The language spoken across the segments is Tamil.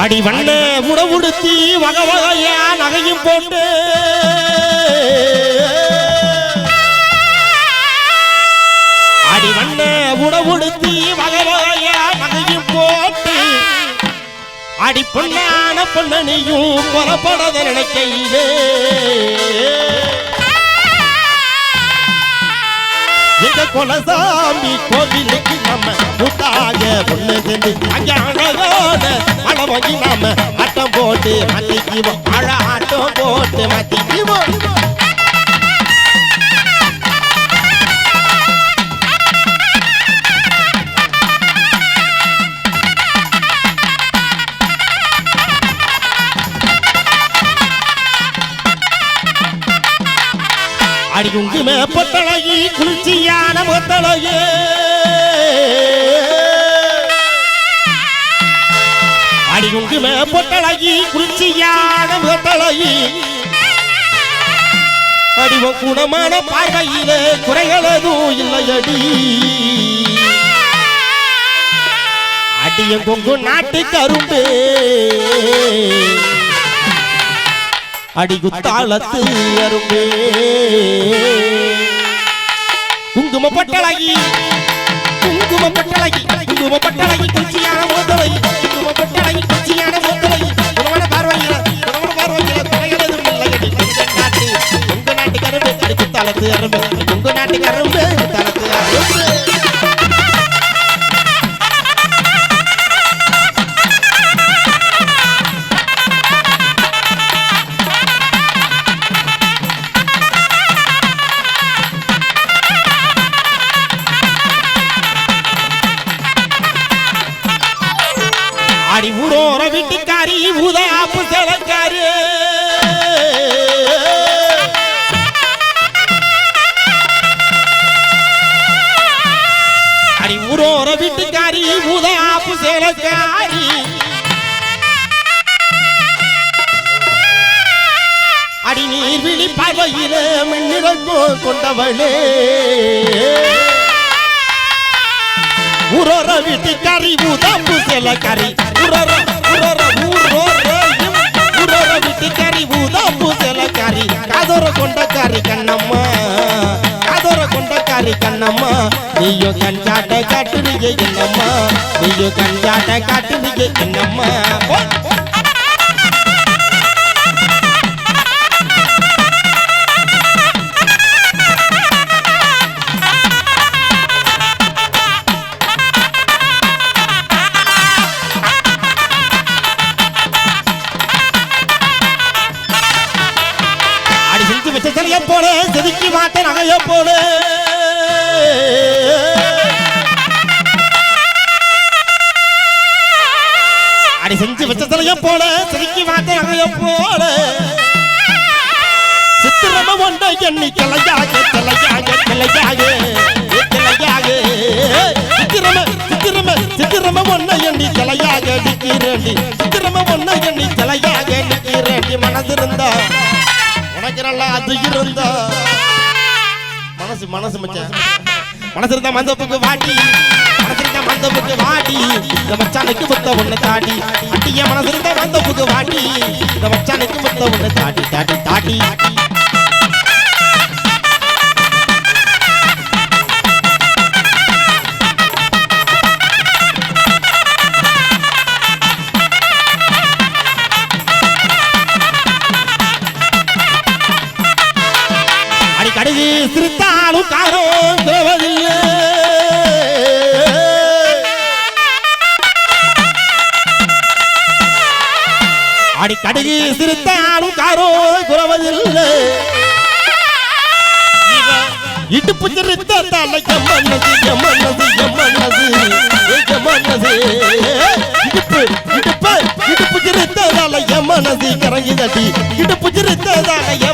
அடி வண்ண உடவுடுத்தி வகை வகையா நகையும் போட்டு அடி வண்ண உடவுடுத்தி வகை வகையா நகையும் போட்டு அடி பொண்ணான பொண்ணனையும் கொலப்படாத நினைக்கையிலே இந்த கொலசாமி கோவிலுக்கு நம்ம கூட்டாக பொண்ணு சென்று அங்கே அழகான அளவாங்கி நாம ஆட்டம் போட்டு மத்திக்குவோம் அழ ஆட்டம் போட்டு மத்திக்குவோம் அடி குங்கும பொட்டழகி குளிர்ச்சியான முத்தழகே அடி குங்கும பொட்டழகி குளிர்ச்சியான முத்தழகி அடிவ குணமான பார்வையிலே குறைகள் எதுவும் இல்லையடி அடிய கொங்கு நாட்டு கரும்பு அடி குத்தாளத்து அரும்பே குங்கும பட்டழகி குச்சியான மோதலை குங்கும பட்டழகி குச்சியான மோதலை குணமான பார்வையில குறைகளதும் இல்லையடி உங்க நாட்டு கரும்பு அடி குத்தாளத்து அரும்பு உங்க நாட்டு கரும்பு குத்தாளத்து அரும்பு அடி ஊரோர வீட்டுக்காரி ஊதாப்பு செலக்காரி அடி ஊரோர வீட்டுக்காரி ஊதாப்பு செலக்காரி அடி நீர்விழி பார்வையில மின்னிறங்கோ கொண்டவளே ஊரோர வீட்டுக்காரி ஊதாப்பு செலக்காரி ஊரோர வீட்டுக்காரி ஊதாப்பு செலக்காரி காதோர கொண்டக்காரி கண்ணம்மா காதோர கொண்டக்காரி கண்ணம்மா நீயோ கஞ்சாட்ட காட்டுறீங்க என்னம்மா நீயோ கஞ்சாட்ட காட்டுறீங்க என்னம்மா போல செதுக்கி மாட்ட நகைய போல அடி செஞ்சு வச்ச தலைய போல செதுக்கி மாட்ட நகைய போல சித்திரம ஒன்றை எண்ணி கிளையாக சித்திரம ஒன்றை எண்ணி கிளையாக அடிக்கிறேன் சித்திரம ஒன்றை எண்ணி கிளையாக அடிக்கிறேன் மனதிருந்தா உனக்கு நல்லா அது இருந்தா மனசு மச்சான் மனசு இருந்தா மந்தப்புக்கு வாடி மனசு இருந்தா மந்தப்புக்கு வாடி இந்த மச்சானுக்கு முத்த ஒண்ணு தாடி அட்டிய மனசு இருந்தா மந்தப்புக்கு வாடி இந்த மச்சானுக்கு முத்த ஒண்ணு தாடி தாடி தாடி கடுகு சிரித்தாலும் காரம் குறவதில்லை அடி கடுகு சிரித்தாலும் காரம் குறவதில்லை இடுப்பு சிரித்தால இடுப்பு சிரித்தால மனசு கிறங்குதடி இடுப்பு சிரித்தால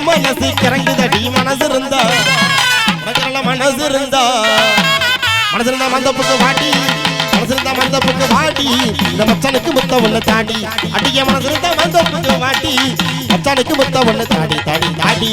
மனசு கிறங்குதடி மனசு இருந்தா மனசு இருந்தா மந்தப்புக்கு வாடி மனசு இருந்தா மந்தப்புக்கு வாடி இந்த மச்சானுக்கு முத்த ஒண்ணு தாடி அடிய மனசு இருந்தா மந்தப்புக்கு வாடி மச்சானுக்கு முத்த ஒண்ணு தாடி தாடி தாடி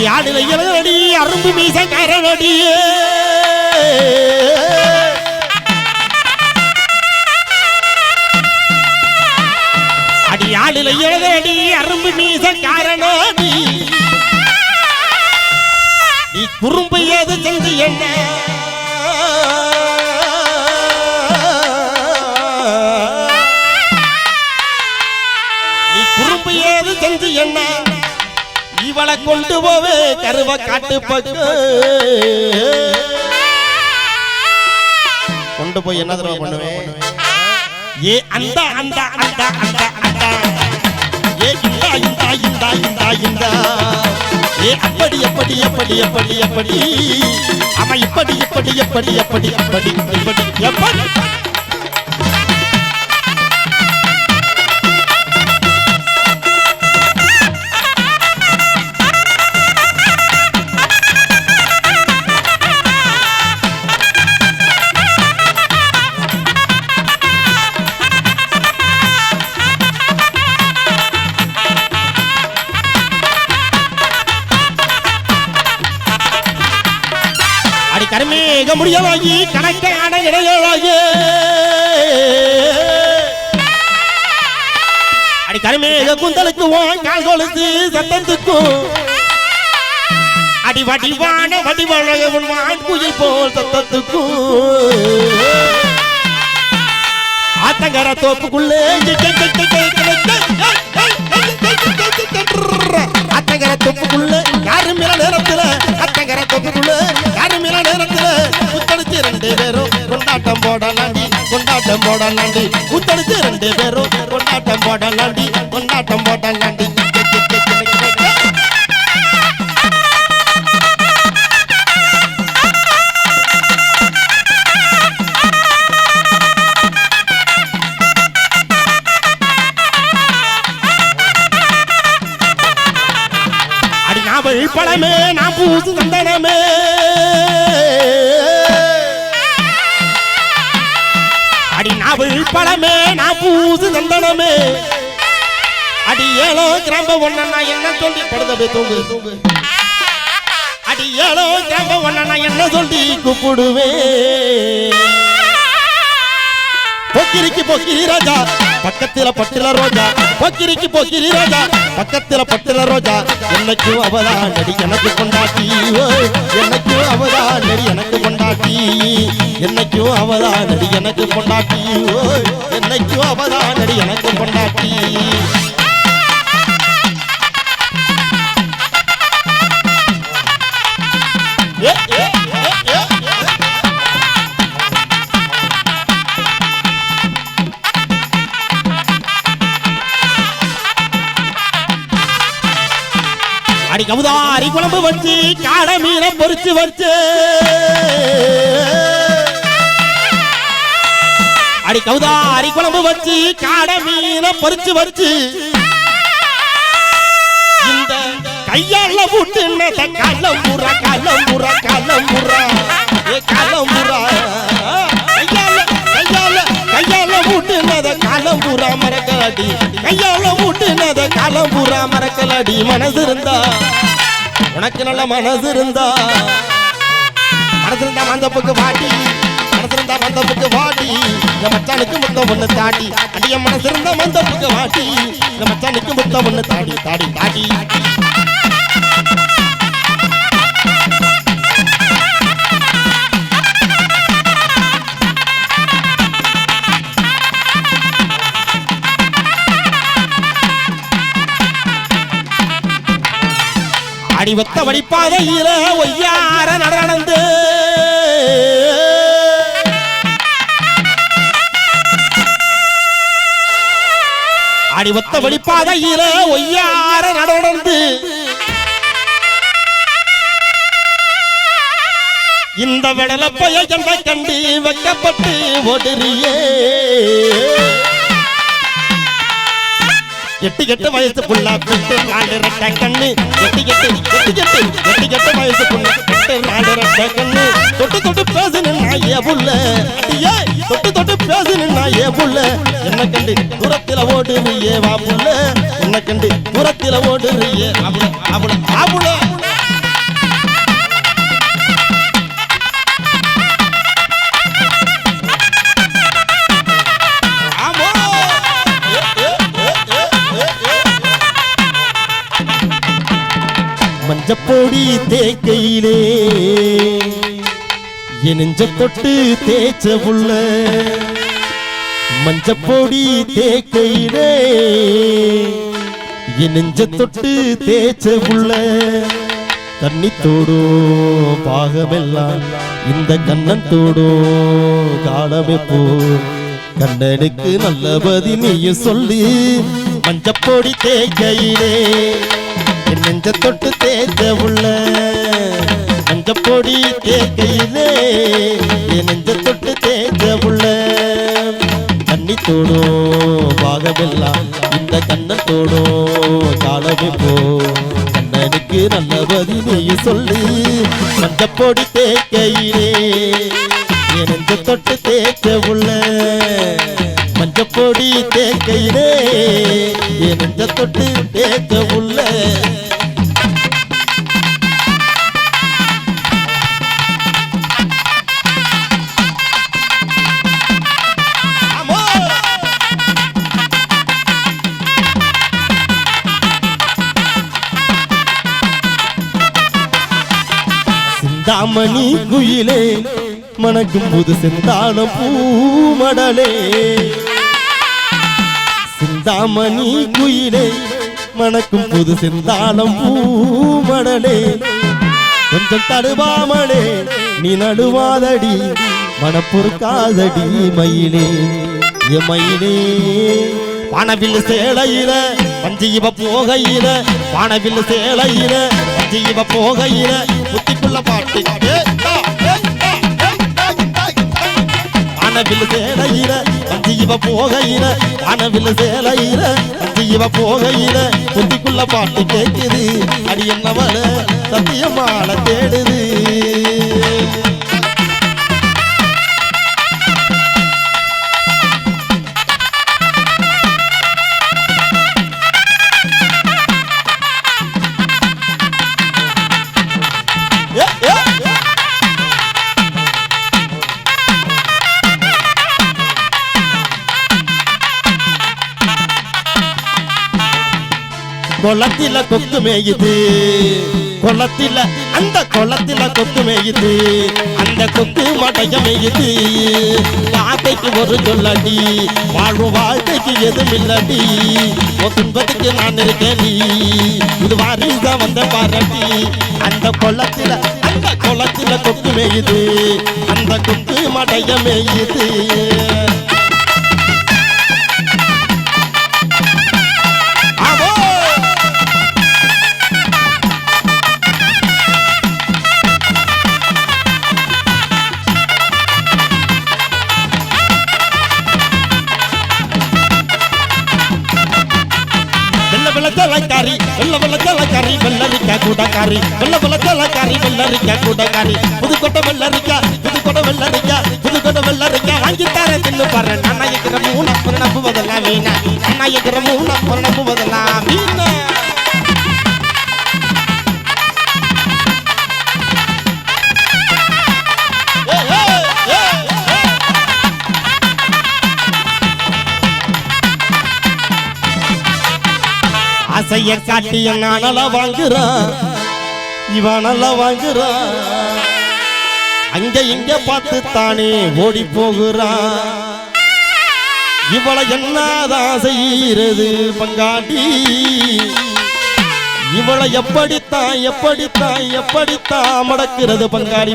அடியாடுல இளடி அரும்பு மீசக்காரனடி அடியாடுல இளடி அரும்பு மீசக்காரனடி நீ குறும்பு ஏது செஞ்சு என்ன நீ குறும்பு ஏது செஞ்சு என்ன இவளை கொண்டு போவே கருவ காட்டு பக்கம் கொண்டு போய் என்ன தடவை பண்ணுவேன் ஏ அந்த அந்த அந்த அந்த அந்த ஏ இந்தா இந்தா இந்தா இந்தா இந்தா ஏ அப்படி எப்படி எப்படி எப்படி எப்படி அவன் இப்படி இப்படி எப்படி எப்படி எப்படி இப்படி எப்படி கர்மேக முடியலாகி கணக்கான இடையலாகி அடி கர்மேக குந்தலுக்கு கால் கொலுத்து சத்தத்துக்கும் அடி வடிவான வடிவழக உன் குயில் போல் சத்தத்துக்கும் ஆத்தங்கர தோப்புக்குள்ளே அத்தங்கர தொப்புக்குள்ள யாரு மேல நேரத்துல அத்தங்கர தொப்புக்குள்ள யாரு மேல நேரத்துல குத்தடிச்சு ரெண்டு பேரும் கொண்டாட்டம் போடலாண்டி கொண்டாட்டம் போடலாண்டி குத்தடிச்சு ரெண்டு பேரும் கொண்டாட்டம் போடலாண்டி கொண்டாட்டம் போடலாண்டி பழமே நான் பூசு சந்தனமே அடி நாவல் பழமே நான் பூசு சந்தனமே அடி ஏழோ கிராம ஒன்னா என்ன சொல்லி படுதவே தூங்கு தூங்கு அடி ஏழோ கிராம ஒன்னா என்ன சொல்லி கூப்பிடுவே பொக்கிரிக்கு பொக்கிரி ராஜா பக்கத்துல பட்டில ரோஜா பொக்கிரிக்கு பொக்கிரி ராஜா பக்கத்துல பட்டில ரோஜா என்னைக்கும் அவதான் நடி எனக்கு கொண்டாட்டி என்னைக்கும் அவதான் நடி எனக்கு கொண்டாட்டி என்னைக்கும் அவதான் நடி எனக்கு கொண்டாட்டி என்னைக்கும் அவதான் நடி எனக்கு கொண்டாட்டி அடி கமுதாரி குழம்பு வச்சு காடை மீனை பொறிச்சு வச்சு அடி கமுதாரி குழம்பு வச்சு காடை மீனை பொறிச்சு வச்சு இந்த கையால விட்டு காலம்புறா காலம்புறா காலம்புறா ஏ காலம்புறா கையால கையால கையால விட்டுனத காலம்புறா மரக்கலடி கையால விட்டுனத காலம்புறா மரக்கலடி மனசு இருந்தா உனக்கு நல்ல மனசு இருந்தா மந்தப்புக்கு வாட்டி மனசு இருந்தா மந்தப்புக்கு வாட்டி இந்த மச்சானுக்கு முத்தம் ஒண்ணு தாடி அடிய மனசு இருந்தா மந்தப்புக்கு வாட்டி இந்த மச்சானுக்கு முத்தம் ஒண்ணு தாடி தாடி தாடி அடி ஒத்த வடிப்பாதையில ஒய்யார நடந்து அடி ஒத்த வடிப்பாதையில ஒய்யார நடந்து இந்த விடல பைய என்ற கண்டு வைக்கப்பட்டு ஓடுறியே எட்டு கெட்டு வயசு புள்ள பெட்டு நாலு ரெட்ட கண்ணு எட்டு கெட்டு வயசு புள்ள பெட்டு நாலு ரெட்ட கண்ணு தொட்டு தொட்டு பேசுனா ஏ புள்ள அடியே தொட்டு தொட்டு பேசுனா ஏ புள்ள என்ன கண்டு தூரத்தில ஓடுறியே வா புள்ள என்ன கண்டு தூரத்தில ஓடுறியே அபுல அபுல அபுல தேக்கையிலே என் நெஞ்ச தொட்டு தேய்ச்ச புள்ள மஞ்சப்பொடி தேக்கையிலே என் நெஞ்ச தொட்டு தேய்ச்ச புள்ள தண்ணி தோடும் பாகமெல்லாம் இந்த கண்ணன் தோடும் காலமே போ கண்ணனுக்கு நல்லபதி நீயும் சொல்லி மஞ்சப்பொடி தேக்கையிலே என் நெஞ்ச தொட்டு தேய்ச்ச புள்ள மஞ்சப்பொடி தேக்கையிலே என் நெஞ்ச தொட்டு தேய்ச்ச புள்ள தண்ணி தோடும் பாகமெல்லாம் இந்த கண்ணன் தோடும் காலமே போ கண்ணனுக்கு நல்லபதி நீயும் சொல்லி மஞ்சப்பொடி தேக்கையிலே என் நெஞ்ச தொட்டு தேய்ச்ச புள்ள மஞ்சப்பொடி தேக்கையிலே என் நெஞ்ச தொட்டு தேய்ச்ச புள்ள சிந்தாமணி குயிலே மணக்கும் புது செந்தாளம் பூமடலே சிந்தாமணி குயிலே மணக்கும் புது செந்தாளம் பூமடலே கொஞ்சம் தடுவாமலே நீ நடுவாதடி மனப்பொருக்காதடி மயிலே மயிலே வானவில் சேலையில பஞ்சிவ போகையில வானவில் சேலையில பஞ்சிவ போகையில புத்திக்குள்ள பாட்டு வானவில் சேலையில பஞ்சிவ போகையில வானவில் சேலையில பஞ்சிவ போகையில புத்திக்குள்ள பாட்டு கேட்குது அடி என்னவள சத்தியமான தேடுது கொளத்தில கொக்கு மேயுது கொளத்தில அந்த கொளத்தில கொக்கு மேயுது அந்த கொக்கு மடைய மேயுது வாழ்க்கைக்கு ஒரு சொல்லடி வாழும் வாழ்க்கைக்கு எதுவும் இல்லடி துன்பத்துக்கு நான் இருக்கேன் நீ இது வாரிசா வந்த பாரடி அந்த கொளத்தில கொக்கு மேயுது அந்த கொக்கு மடைய மேயுது வெள்ளக்காரி வெள்ளக்காரி வெள்ளரிக்கா கூடக்காரி வெள்ளக்காரி வெள்ளரிக்கா கூடக்காரி புதுக்கோட்டை வெள்ளரிக்கா புதுக்கோட்டை வெள்ளரிக்கா வாங்கி தர தின்னு பாரு நான் இருக்கிற மூணு நம்புவதெல்லாம் வீணா நான் இருக்கிற மூணு நம்புவதெல்லாம் வீணா ஆசைய காட்டி நானல வாங்குறான் இவனல வாங்குறான் அங்க இங்க பார்த்து தானே ஓடி போகிறான் இவளை என்னதான் செய்கிறது பங்காளி இவளை எப்படித்தான் மடக்கிறது பங்காளி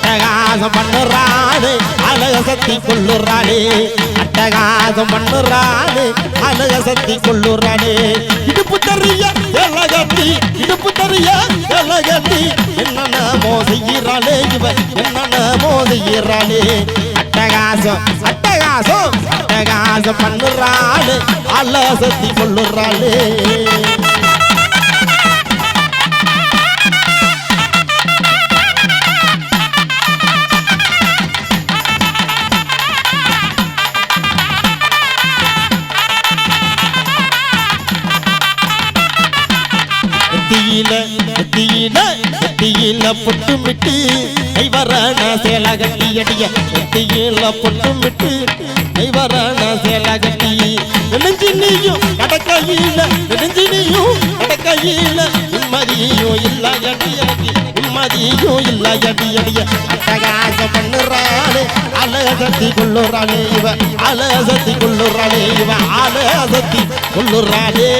அட்டகாசம் பண்ணுறானே அழக சக்தி கொள்ளுறானே அட்டகாசம் பண்ணுறானே அழக சக்தி கொள்ளுறானே இடுப்பு தெரிய எலகத்தி என்னென்ன மோதையிறாளே இவ என்னென்ன மோதையிறாளே அட்டகாசம் பண்ணுறானே அழக சக்தி கொள்ளுறாளே நெத்தியில நெத்தியில பொட்டு மிட்டு கைவரான சேல கட்டி அடிய நெத்தியில பொட்டு மிட்டு கைவரான சேல கட்டி நெஞ்சினியும் கடக்கையில நெஞ்சினியும் கடக்கையில நிம்மதியும் இல்ல அடி அடி நிம்மதியும் இல்ல அடி அடிய அட்டகாசம் பண்ணுறாளே அலசத்தி கொள்ளுறாளே இவ அலசத்தி கொள்ளுறாளே இவ அலசத்தி கொள்ளுறாளே